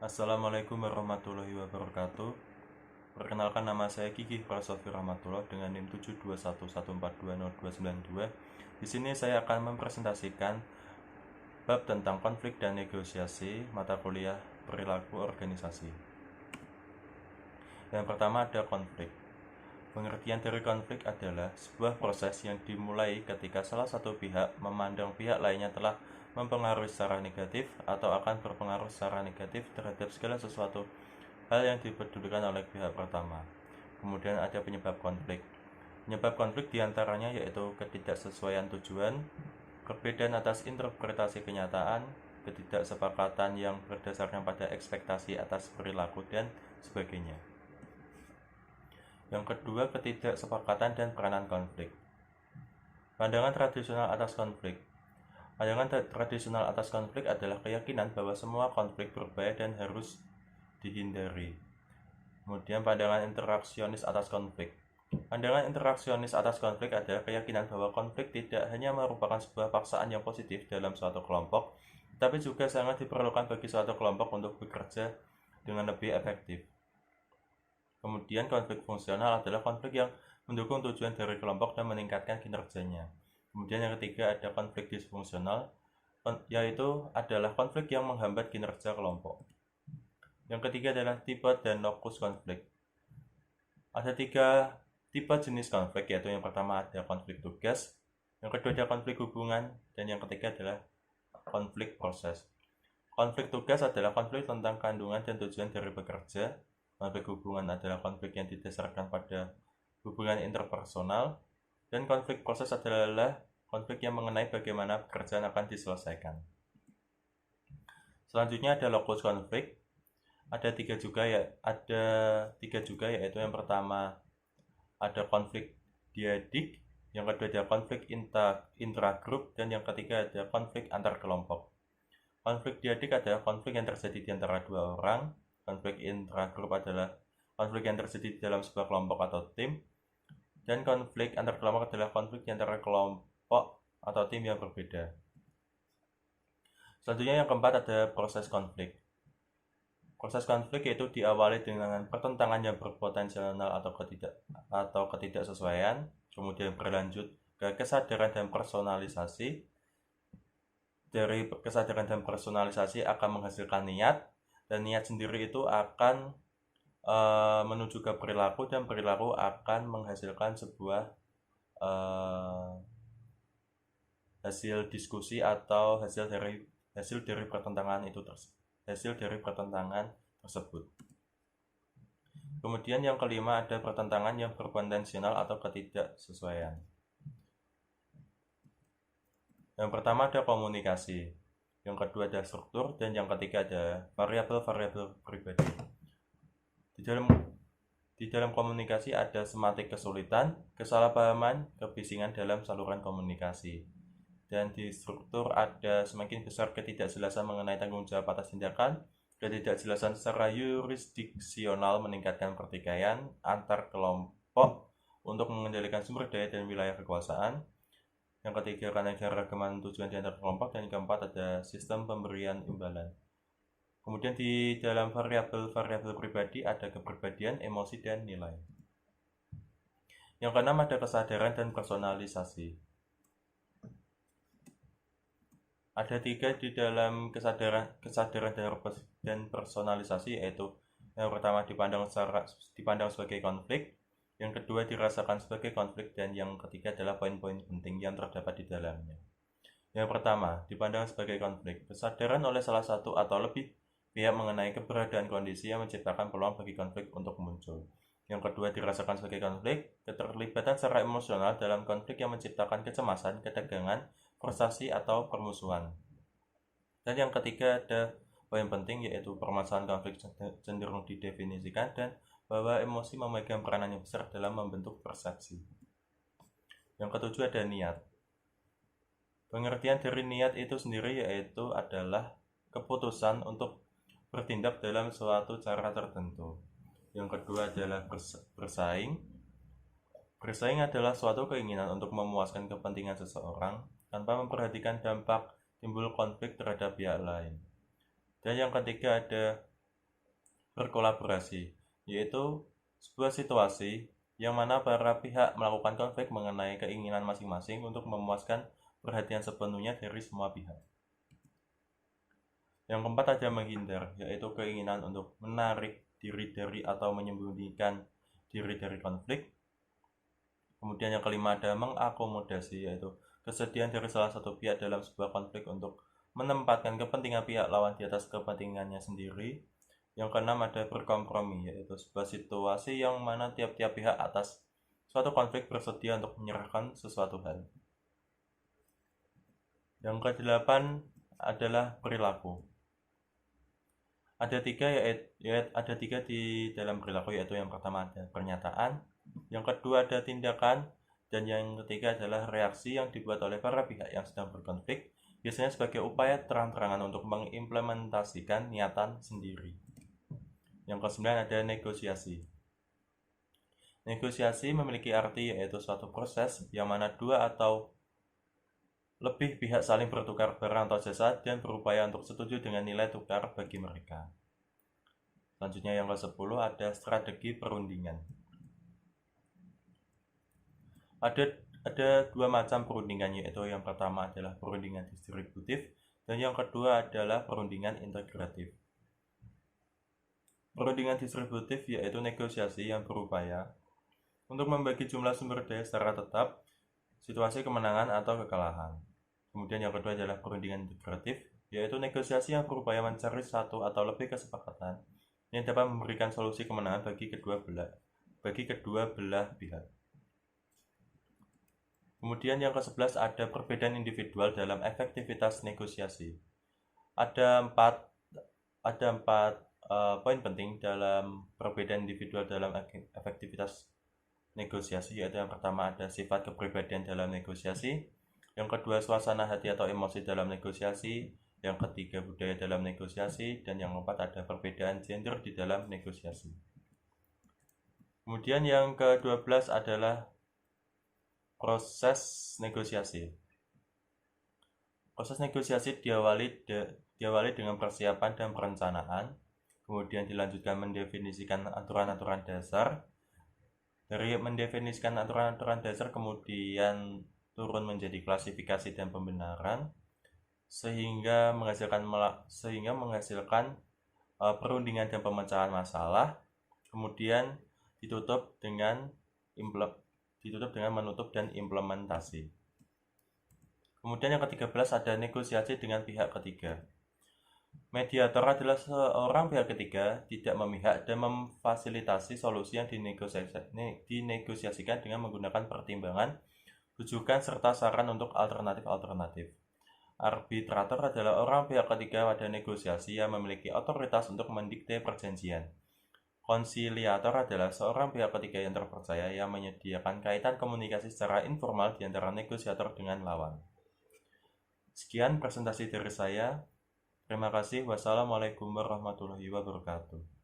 Assalamualaikum warahmatullahi wabarakatuh. Perkenalkan, nama saya Kiki Prasofi Rahmatullah dengan NIM 721142022. Di sini saya akan mempresentasikan bab tentang konflik dan negosiasi mata kuliah perilaku organisasi. Yang pertama ada konflik. Pengertian dari konflik adalah sebuah proses yang dimulai ketika salah satu pihak memandang pihak lainnya telah mempengaruhi secara negatif atau akan berpengaruh secara negatif terhadap segala sesuatu hal yang dipedulikan oleh pihak pertama. Kemudian ada penyebab konflik. Penyebab konflik diantaranya yaitu ketidaksesuaian tujuan, perbedaan atas interpretasi kenyataan, ketidaksepakatan yang berdasarkan pada ekspektasi atas perilaku, dan sebagainya. Yang kedua, ketidaksepakatan dan peranan konflik. Pandangan tradisional atas konflik. Pandangan tradisional atas konflik adalah keyakinan bahwa semua konflik berbahaya dan harus dihindari. Kemudian pandangan interaksionis atas konflik. Pandangan interaksionis atas konflik adalah keyakinan bahwa konflik tidak hanya merupakan sebuah paksaan yang positif dalam suatu kelompok, tapi juga sangat diperlukan bagi suatu kelompok untuk bekerja dengan lebih efektif. Kemudian konflik fungsional adalah konflik yang mendukung tujuan dari kelompok dan meningkatkan kinerjanya. Kemudian yang ketiga ada konflik disfungsional, yaitu adalah konflik yang menghambat kinerja kelompok. Yang ketiga adalah tipe dan lokus konflik. Ada 3 tipe jenis konflik, yaitu yang pertama ada konflik tugas, yang kedua ada konflik hubungan, dan yang ketiga adalah konflik proses. Konflik tugas adalah konflik tentang kandungan dan tujuan dari bekerja. Konflik hubungan adalah konflik yang didasarkan pada hubungan interpersonal, dan konflik proses adalah konflik yang mengenai bagaimana pekerjaan akan diselesaikan. Selanjutnya ada lokus konflik. Ada tiga juga yaitu yang pertama ada konflik diadik, yang kedua ada konflik intragrup, dan yang ketiga ada konflik antar kelompok. Konflik diadik adalah konflik yang terjadi di antara dua orang. Konflik intragrup adalah konflik yang terjadi di dalam sebuah kelompok atau tim, dan konflik antar kelompok adalah konflik di antara kelompok atau tim yang berbeda. Selanjutnya yang keempat ada proses konflik. Proses konflik yaitu diawali dengan pertentangan yang berpotensial atau ketidaksesuaian, kemudian berlanjut ke kesadaran dan personalisasi. Dari kesadaran dan personalisasi akan menghasilkan niat, dan niat sendiri itu akan menuju ke perilaku, dan perilaku akan menghasilkan sebuah hasil diskusi atau hasil dari pertentangan tersebut. Kemudian yang kelima ada pertentangan yang berpotensial atau ketidaksesuaian. Yang pertama ada komunikasi, yang kedua ada struktur, dan yang ketiga ada variabel-variabel pribadi. Di dalam komunikasi ada sematik kesulitan, kesalahpahaman, kebisingan dalam saluran komunikasi. Dan di struktur ada semakin besar ketidakjelasan mengenai tanggung jawab atas tindakan, ketidakjelasan secara yurisdiksional meningkatkan pertikaian antar kelompok untuk mengendalikan sumber daya dan wilayah kekuasaan. Yang ketiga karena keragaman tujuan di antar kelompok, dan yang keempat ada sistem pemberian imbalan. Kemudian di dalam variabel-variabel pribadi ada kepribadian, emosi, dan nilai. Yang keenam ada kesadaran dan personalisasi. Ada 3 di dalam kesadaran dan personalisasi, yaitu yang pertama dipandang sebagai konflik, yang kedua dirasakan sebagai konflik, dan yang ketiga adalah poin-poin penting yang terdapat di dalamnya. Yang pertama dipandang sebagai konflik, kesadaran oleh salah satu atau lebih pihak mengenai keberadaan kondisi yang menciptakan peluang bagi konflik untuk muncul. Yang kedua dirasakan sebagai konflik, keterlibatan secara emosional dalam konflik yang menciptakan kecemasan, ketegangan, frustasi, atau permusuhan. Dan yang ketiga ada poin penting, yaitu permasalahan konflik cenderung didefinisikan dan bahwa emosi memegang peranan yang besar dalam membentuk persepsi. Yang ketujuh ada niat. Pengertian dari niat itu sendiri yaitu adalah keputusan untuk bertindak dalam suatu cara tertentu. Yang kedua adalah bersaing. Bersaing adalah suatu keinginan untuk memuaskan kepentingan seseorang tanpa memperhatikan dampak timbul konflik terhadap pihak lain. Dan yang ketiga ada berkolaborasi, yaitu sebuah situasi yang mana para pihak melakukan konflik mengenai keinginan masing-masing untuk memuaskan perhatian sepenuhnya dari semua pihak. Yang keempat ada menghindar, yaitu keinginan untuk menarik diri dari atau menyembunyikan diri dari konflik. Kemudian yang kelima ada mengakomodasi, yaitu kesediaan dari salah satu pihak dalam sebuah konflik untuk menempatkan kepentingan pihak lawan di atas kepentingannya sendiri. Yang keenam ada berkompromi, yaitu sebuah situasi yang mana tiap-tiap pihak atas suatu konflik bersedia untuk menyerahkan sesuatu hal. Yang kedelapan adalah perilaku. Ada tiga di dalam perilaku, yaitu yang pertama ada pernyataan, yang kedua ada tindakan, dan yang ketiga adalah reaksi yang dibuat oleh para pihak yang sedang berkonflik, biasanya sebagai upaya terang-terangan untuk mengimplementasikan niatan sendiri. Yang kesembilan ada negosiasi. Negosiasi memiliki arti yaitu suatu proses yang mana dua atau lebih pihak saling bertukar barang atau jasa dan berupaya untuk setuju dengan nilai tukar bagi mereka. Selanjutnya yang ke-10 ada strategi perundingan. Ada dua macam perundingan, yaitu yang pertama adalah perundingan distributif dan yang kedua adalah perundingan integratif. Perundingan distributif yaitu negosiasi yang berupaya untuk membagi jumlah sumber daya secara tetap, situasi kemenangan atau kekalahan. Kemudian yang kedua adalah perundingan integratif, yaitu negosiasi yang berupaya mencari satu atau lebih kesepakatan yang dapat memberikan solusi kemenangan bagi kedua belah pihak. Kemudian yang ke-11 ada perbedaan individual dalam efektivitas negosiasi. Ada empat poin penting dalam perbedaan individual dalam efektivitas negosiasi, yaitu yang pertama ada sifat kepribadian dalam negosiasi, yang kedua suasana hati atau emosi dalam negosiasi, yang ketiga budaya dalam negosiasi, dan yang keempat ada perbedaan gender di dalam negosiasi. Kemudian yang ke-12 adalah proses negosiasi. Proses negosiasi diawali dengan persiapan dan perencanaan, kemudian dilanjutkan mendefinisikan aturan-aturan dasar. Dari mendefinisikan aturan-aturan dasar kemudian turun menjadi klasifikasi dan pembenaran, sehingga menghasilkan perundingan dan pemecahan masalah, kemudian ditutup dengan menutup dan implementasi. Kemudian yang ke-13 ada negosiasi dengan pihak ketiga. Mediator adalah seorang pihak ketiga tidak memihak dan memfasilitasi solusi yang dinegosiasikan dengan menggunakan pertimbangan, rujukan, serta saran untuk alternatif-alternatif. Arbitrator adalah orang pihak ketiga pada negosiasi yang memiliki otoritas untuk mendikte perjanjian. Konsiliator adalah seorang pihak ketiga yang terpercaya yang menyediakan kaitan komunikasi secara informal di antara negosiator dengan lawan. Sekian presentasi dari saya. Terima kasih. Wassalamualaikum warahmatullahi wabarakatuh.